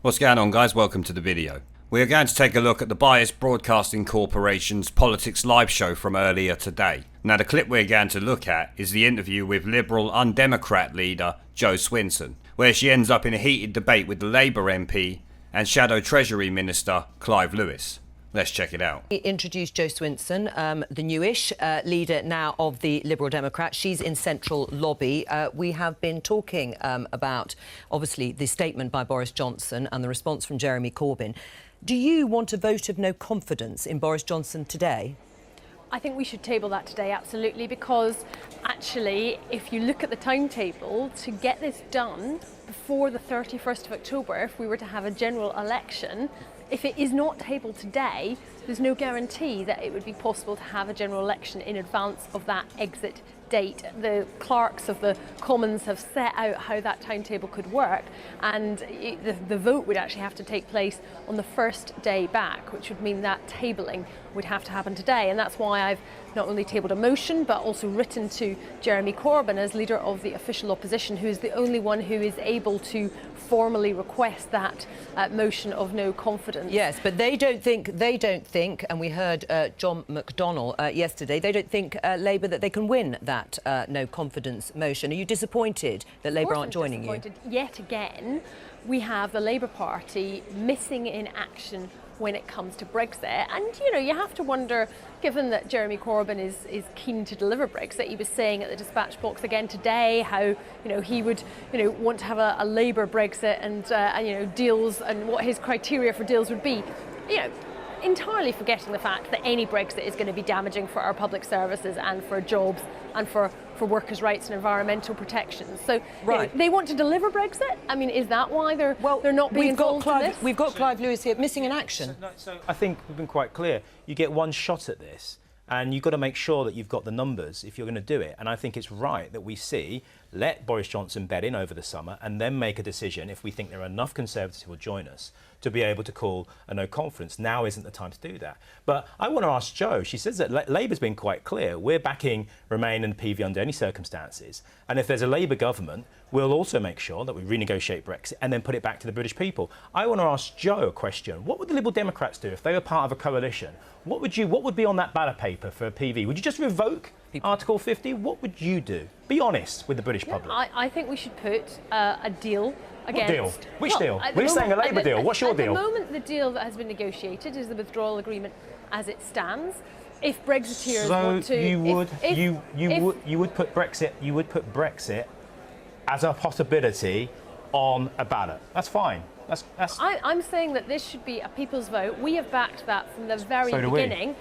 What's going on, guys? Welcome to the video. We are going to take a look at the Biased Broadcasting Corporation's Politics Live show from earlier today. Now, the clip we're going to look at is the interview with Liberal Undemocratic leader Jo Swinson, where she ends up in a heated debate with the Labour MP and Shadow Treasury Minister Clive Lewis. Let's check it out. We introduced Jo Swinson, the newish leader now of the Liberal Democrats. She's in central lobby. We have been talking about, obviously, the statement by Boris Johnson and the response from Jeremy Corbyn. Do you want a vote of no confidence in Boris Johnson today? I think we should table that today, absolutely, because actually, if you look at the timetable, to get this done before the 31st of October, if we were to have a general election, if it is not tabled today, there's no guarantee that it would be possible to have a general election in advance of that exit date. The clerks of the Commons have set out how that timetable could work, and the vote would actually have to take place on the first day back, which would mean that tabling would have to happen today. And that's why I've not only tabled a motion, but also written to Jeremy Corbyn as leader of the official opposition, who is the only one who is able to formally request that motion of no confidence. Yes, but they don't think, and we heard John McDonnell yesterday, they don't think Labour that they can win that no confidence motion. Are you disappointed that Labour aren't joining you? Yet again, we have the Labour Party missing in action when it comes to Brexit. And, you know, you have to wonder, given that Jeremy Corbyn is keen to deliver Brexit, he was saying at the dispatch box again today how, you know, he would, you know, want to have a Labour Brexit and you know, deals and what his criteria for deals would be. You know, entirely forgetting the fact that any Brexit is going to be damaging for our public services and for jobs and for workers' rights and environmental protections. So right. You know, they want to deliver Brexit? I mean, is that why they're not being involved in this? We've got Clive Lewis here, missing in action. So I think we've been quite clear. You get one shot at this, and you've got to make sure that you've got the numbers if you're going to do it. And I think it's right that we let Boris Johnson bed in over the summer and then make a decision if we think there are enough Conservatives who will join us to be able to call a no confidence. Now isn't the time to do that. But I want to ask Jo. She says that Labour's been quite clear. We're backing Remain and PV under any circumstances. And if there's a Labour government, we'll also make sure that we renegotiate Brexit and then put it back to the British people. I want to ask Jo a question. What would the Liberal Democrats do if they were part of a coalition? What would be on that ballot paper for PV? Would you just revoke Article 50? What would you do? Be honest with the British public. I think we should put a deal against... What deal? Which deal? We're saying a Labour deal. What's your deal? At the moment, the deal that has been negotiated is the withdrawal agreement as it stands. If Brexiteers want to... You would put Brexit as a possibility on a ballot. That's fine. I'm saying that this should be a people's vote. We have backed that from the very beginning.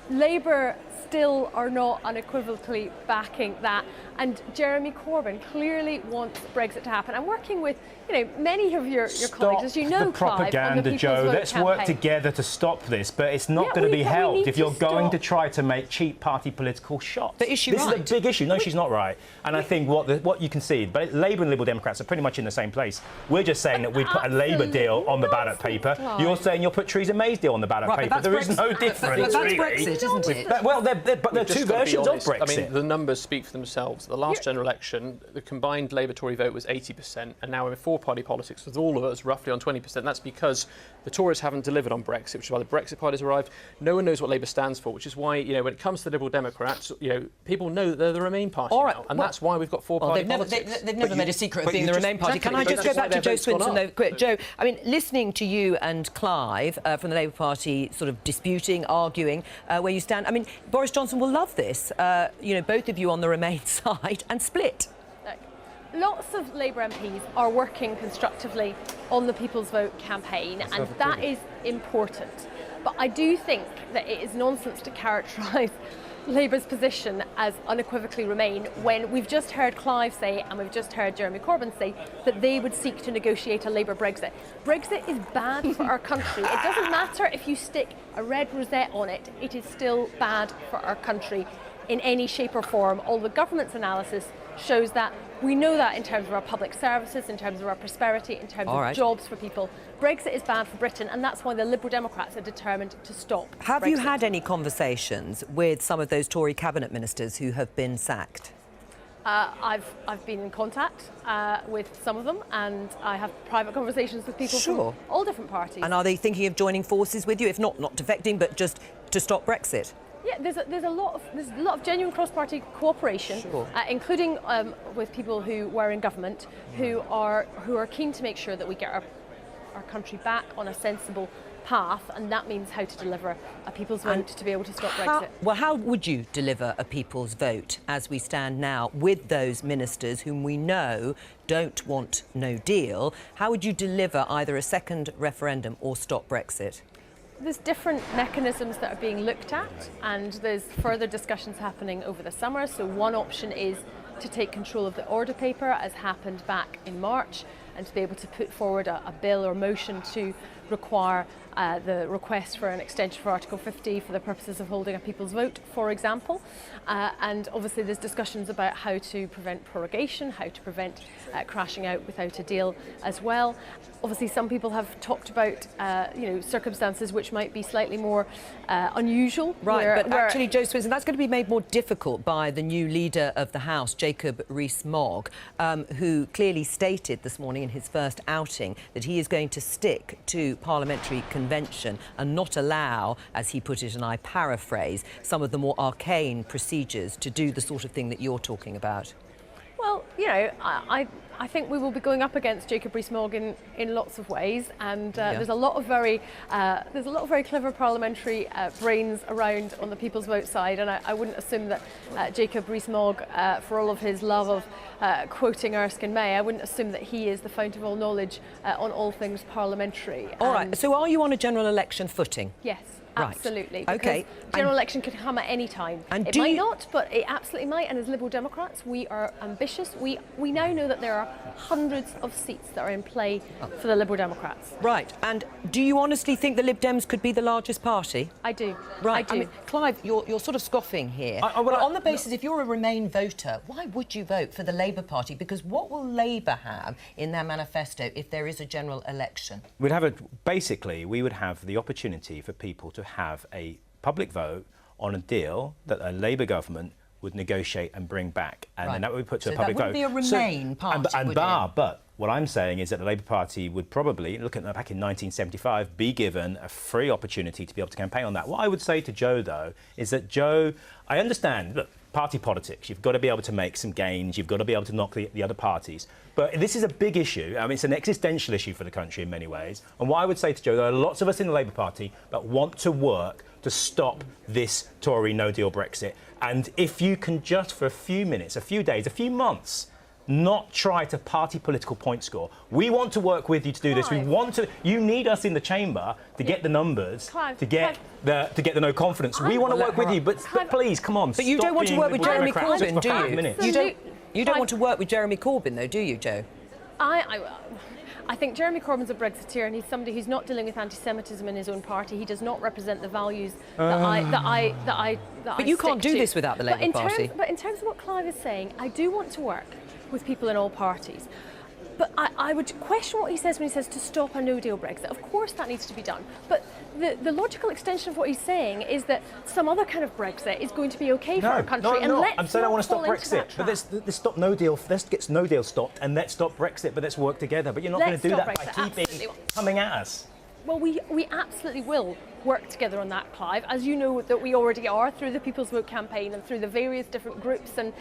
Labour still are not unequivocally backing that, and Jeremy Corbyn clearly wants Brexit to happen. I'm working with, you know, many of your colleagues, as you know, the propaganda, Clive, Jo. Let's work together to stop this, but it's not going to be helped if you're going to try to make cheap party political shots. But is she this right? is a big issue. No, she's not right. And I think what you can see, but Labour and Liberal Democrats are pretty much in the same place. We're just saying that we put a Labour deal on the ballot paper. Clive. You're saying you'll put Theresa May's deal on the ballot paper. There is no difference. But that's Brexit, isn't it? Well, there are two versions of Brexit. I mean, the numbers speak for themselves. The last general election, the combined Labour-Tory vote was 80%, and now we're in four-party politics with all of us roughly on 20%. That's because the Tories haven't delivered on Brexit, which is why the Brexit party's arrived. No one knows what Labour stands for, which is why, you know, when it comes to the Liberal Democrats, you know, people know that they're the Remain party now, and that's why we've got four-party politics. They've never made a secret of being the Remain party. Can I just go back to Jo Swinson, though, quick? Jo, I mean, listening to you and Clive from the Labour Party sort of disputing, arguing where you stand, I mean, Boris Johnson will love this, you know, both of you on the Remain side, and split. Lots of Labour MPs are working constructively on the People's Vote campaign, and that is important. But I do think that it is nonsense to characterise Labour's position as unequivocally Remain when we've just heard Clive say, and we've just heard Jeremy Corbyn say, that they would seek to negotiate a Labour Brexit. Brexit is bad for our country. It doesn't matter if you stick a red rosette on it, it is still bad for our country in any shape or form. All the government's analysis shows that. We know that in terms of our public services, in terms of our prosperity, in terms of jobs for people. Brexit is bad for Britain, and that's why the Liberal Democrats are determined to stop Have Brexit. you had any conversations with some of those Tory cabinet ministers who have been sacked? I've been in contact with some of them, and I have private conversations with people from all different parties. And are they thinking of joining forces with you? If not defecting, but just to stop Brexit? Yeah, there's a lot of genuine cross-party cooperation, including with people who were in government, who are keen to make sure that we get our country back on a sensible path, and that means how to deliver a people's vote to be able to stop Brexit. How would you deliver a people's vote as we stand now with those ministers whom we know don't want no deal? How would you deliver either a second referendum or stop Brexit? There's different mechanisms that are being looked at, and there's further discussions happening over the summer. So one option is to take control of the order paper, as happened back in March, and to be able to put forward a bill or motion to require the request for an extension for Article 50 for the purposes of holding a people's vote, for example. And obviously there's discussions about how to prevent prorogation, how to prevent crashing out without a deal as well. Obviously some people have talked about circumstances which might be slightly more unusual. Right, but actually, Jo Swinson, that's going to be made more difficult by the new leader of the House, Jacob Rees-Mogg, who clearly stated this morning in his first outing that he is going to stick to parliamentary convention and not allow, as he put it, and I paraphrase, some of the more arcane procedures to do the sort of thing that you're talking about. Well, I think we will be going up against Jacob Rees-Mogg in lots of ways, and there's a lot of very clever parliamentary brains around on the People's Vote side, and I wouldn't assume that Jacob Rees-Mogg, for all of his love of quoting Erskine May, I wouldn't assume that he is the fount of all knowledge on all things parliamentary. All right. So, are you on a general election footing? Yes. Right. Absolutely. Okay. General election could come at any time. And it might not, but it absolutely might. And as Liberal Democrats, we are ambitious. We now know that there are hundreds of seats that are in play for the Liberal Democrats. Right. And do you honestly think the Lib Dems could be the largest party? I do. Right. I do. mean, Clive, you're sort of scoffing here. But on the basis, if you're a Remain voter, why would you vote for the Labour Party? Because what will Labour have in their manifesto if there is a general election? We would have the opportunity for people to have a public vote on a deal that a Labour government would negotiate and bring back, and then that would be put to a public vote. So that wouldn't be a Remain party, but what I'm saying is that the Labour Party would probably, looking back in 1975, be given a free opportunity to be able to campaign on that. What I would say to Jo, though, is that Jo, I understand, look, party politics, you've got to be able to make some gains, you've got to be able to knock the other parties. But this is a big issue. I mean, it's an existential issue for the country in many ways. And what I would say to Jo, there are lots of us in the Labour Party that want to work to stop this Tory no-deal Brexit. And if you can just for a few minutes, a few days, a few months, not try to party political point score. We want to work with you to do this. We want to. You need us in the chamber to get the numbers, to get the no confidence. We want to work with you, but please, come on. But you don't want to work with Jeremy Corbyn, do you? You don't want to work with Jeremy Corbyn, though, do you, Jo? I think Jeremy Corbyn's a Brexiteer, and he's somebody who's not dealing with anti-Semitism in his own party. He does not represent the values that I But you can't do this without the Labour Party. But in terms of what Clive is saying, I do want to work with people in all parties. But I would question what he says when he says to stop a no-deal Brexit. Of course that needs to be done. But the logical extension of what he's saying is that some other kind of Brexit is going to be OK for our country. I'm saying I want to stop Brexit. But let's stop no deal. Let's get no deal stopped and let's stop Brexit, but let's work together. But you're not going to do that by keeping coming at us. Well, we absolutely will work together on that, Clive, as you know that we already are through the People's Vote campaign and through the various different groups and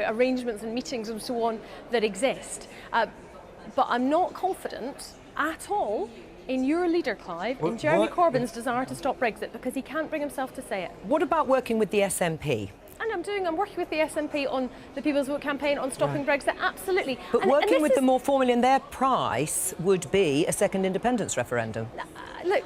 arrangements and meetings and so on that exist. But I'm not confident at all in your leader, Clive, in Jeremy Corbyn's desire to stop Brexit, because he can't bring himself to say it. What about working with the SNP? And I'm working with the SNP on the People's Vote campaign on stopping Brexit, absolutely. But working with them more formally, and their price would be a second independence referendum. Look,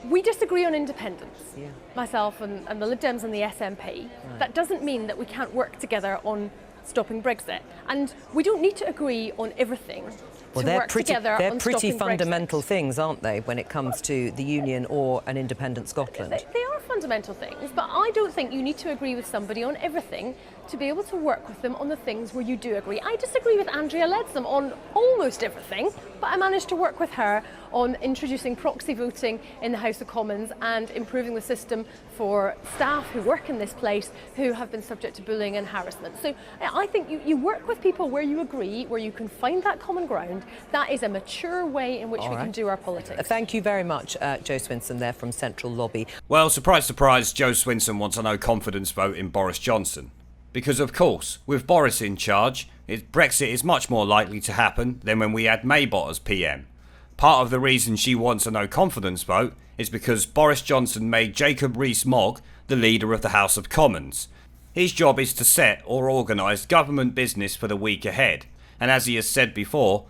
we disagree on independence, myself and the Lib Dems and the SNP. Right. That doesn't mean that we can't work together on stopping Brexit. And we don't need to agree on everything. Well, they're pretty fundamental things, aren't they, when it comes to the Union or an independent Scotland? They are fundamental things, but I don't think you need to agree with somebody on everything to be able to work with them on the things where you do agree. I disagree with Andrea Leadsom on almost everything, but I managed to work with her on introducing proxy voting in the House of Commons and improving the system for staff who work in this place who have been subject to bullying and harassment. So I think you work with people where you agree, where you can find that common ground. That is a mature way in which we can do our politics. Thank you very much, Jo Swinson there from Central Lobby. Well, surprise, surprise, Jo Swinson wants a no confidence vote in Boris Johnson. Because of course, with Boris in charge, Brexit is much more likely to happen than when we had Maybot as PM. Part of the reason she wants a no confidence vote is because Boris Johnson made Jacob Rees-Mogg the leader of the House of Commons. His job is to set or organise government business for the week ahead, and as he has said before,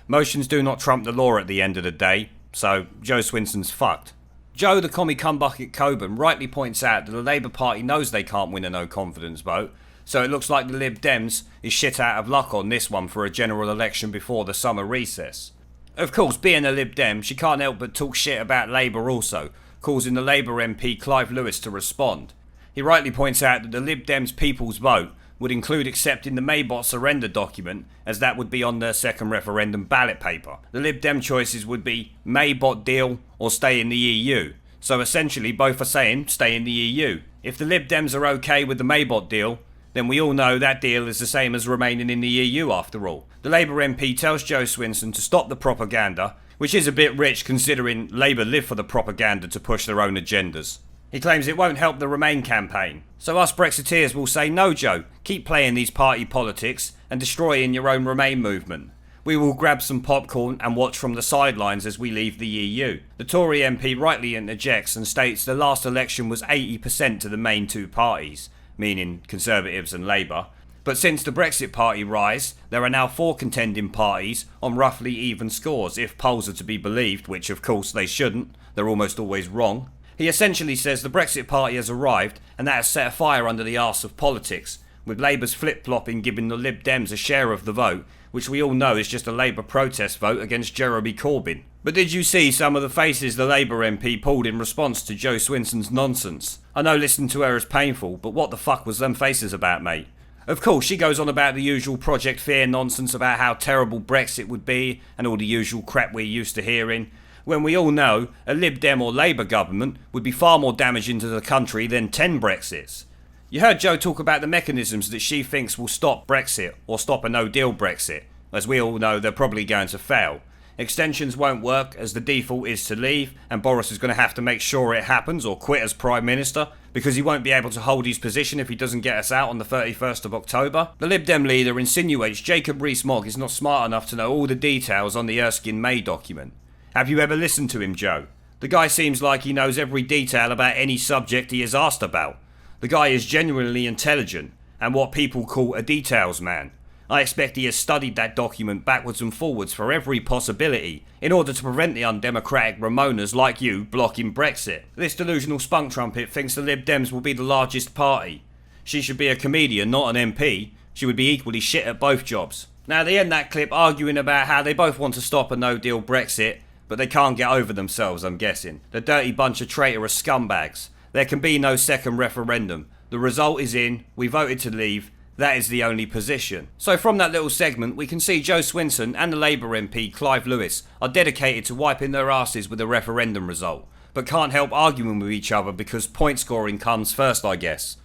motions do not trump the law at the end of the day, so Jo Swinson's fucked. Joe the commie cumbucket Coburn rightly points out that the Labour Party knows they can't win a no confidence vote, so it looks like the Lib Dems is shit out of luck on this one for a general election before the summer recess. Of course, being a Lib Dem, she can't help but talk shit about Labour also, causing the Labour MP Clive Lewis to respond. He rightly points out that the Lib Dems' People's Vote would include accepting the Maybot surrender document, as that would be on their second referendum ballot paper. The Lib Dem choices would be Maybot deal or stay in the EU. So essentially both are saying stay in the EU. If the Lib Dems are okay with the Maybot deal, then we all know that deal is the same as remaining in the EU after all. The Labour MP tells Jo Swinson to stop the propaganda, which is a bit rich considering Labour live for the propaganda to push their own agendas. He claims it won't help the Remain campaign. So us Brexiteers will say, no Jo, keep playing these party politics and destroying your own Remain movement. We will grab some popcorn and watch from the sidelines as we leave the EU. The Tory MP rightly interjects and states the last election was 80% to the main two parties, meaning Conservatives and Labour. But since the Brexit Party rise, there are now 4 contending parties on roughly even scores, if polls are to be believed, which of course they shouldn't, they're almost always wrong. He essentially says the Brexit Party has arrived and that has set a fire under the arse of politics, with Labour's flip-flopping giving the Lib Dems a share of the vote, which we all know is just a Labour protest vote against Jeremy Corbyn. But did you see some of the faces the Labour MP pulled in response to Jo Swinson's nonsense? I know listening to her is painful, but what the fuck was them faces about, mate? Of course, she goes on about the usual Project Fear nonsense about how terrible Brexit would be and all the usual crap we're used to hearing, when we all know a Lib Dem or Labour government would be far more damaging to the country than 10 Brexits. You heard Jo talk about the mechanisms that she thinks will stop Brexit or stop a no-deal Brexit. As we all know, they're probably going to fail. Extensions won't work as the default is to leave, and Boris is going to have to make sure it happens or quit as Prime Minister because he won't be able to hold his position if he doesn't get us out on the 31st of October. The Lib Dem leader insinuates Jacob Rees-Mogg is not smart enough to know all the details on the Erskine May document. Have you ever listened to him, Jo? The guy seems like he knows every detail about any subject he is asked about. The guy is genuinely intelligent and what people call a details man. I expect he has studied that document backwards and forwards for every possibility in order to prevent the undemocratic Remoaners like you blocking Brexit. This delusional spunk trumpet thinks the Lib Dems will be the largest party. She should be a comedian, not an MP. She would be equally shit at both jobs. Now they end that clip arguing about how they both want to stop a no-deal Brexit, but they can't get over themselves, I'm guessing. The dirty bunch of traitorous scumbags. There can be no second referendum. The result is in, we voted to leave, that is the only position. So from that little segment we can see Jo Swinson and the Labour MP Clive Lewis are dedicated to wiping their asses with the referendum result, but can't help arguing with each other because point scoring comes first, I guess.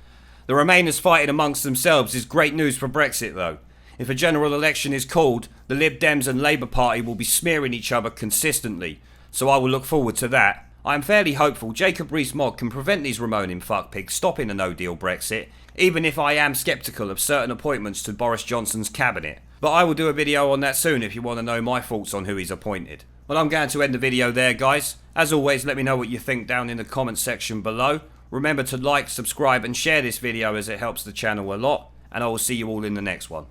The Remainers fighting amongst themselves is great news for Brexit though. If a general election is called, the Lib Dems and Labour Party will be smearing each other consistently, so I will look forward to that. I am fairly hopeful Jacob Rees-Mogg can prevent these Remoaning fuckpigs stopping a no-deal Brexit, even if I am sceptical of certain appointments to Boris Johnson's cabinet. But I will do a video on that soon if you want to know my thoughts on who he's appointed. Well, I'm going to end the video there, guys. As always, let me know what you think down in the comments section below. Remember to like, subscribe and share this video as it helps the channel a lot, and I will see you all in the next one.